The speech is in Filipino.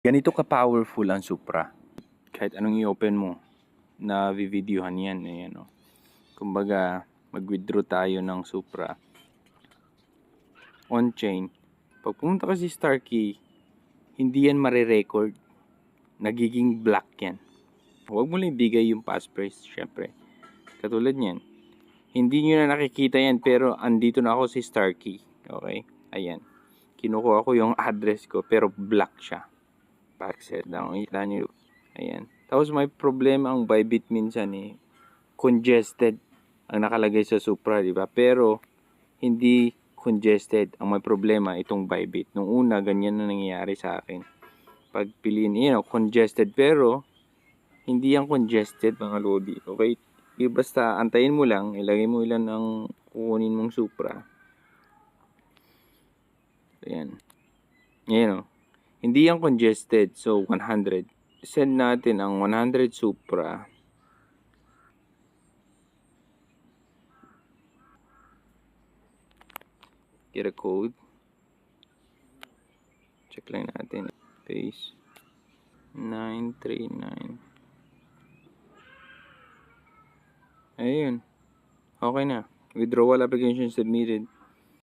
Ganito ka-powerful ang Supra. Kahit anong i-open mo, na videohan yan. Ayan, kumbaga, mag-withdraw tayo ng Supra. On-chain. Pag pumunta ka si Starkey, hindi yan marirecord. Nagiging black yan. Huwag mo lang ibigay yung passphrase, syempre. Katulad niyan. Hindi nyo na nakikita yan, pero andito na ako si Starkey. Okay? Ayan. Kinukuha ko yung address ko, pero black siya. Backset lang. Kita nyo. Ayan. Tapos may problema ang Bybit minsan congested ang nakalagay sa Supra, di ba? Pero hindi congested. Ang may problema itong Bybit. Nung una, ganyan na nangyayari sa akin. Pag piliin, congested. Pero hindi yan congested, mga lodi. Okay? Basta antayin mo lang, ilagay mo ilan ang kukunin mong Supra. Ayan. Ayan, hindi yan congested. So, 100. Send natin ang 100 Supra. Get a code. Check lang natin. Paste. 939. Ayun. Okay na. Withdrawal application submitted.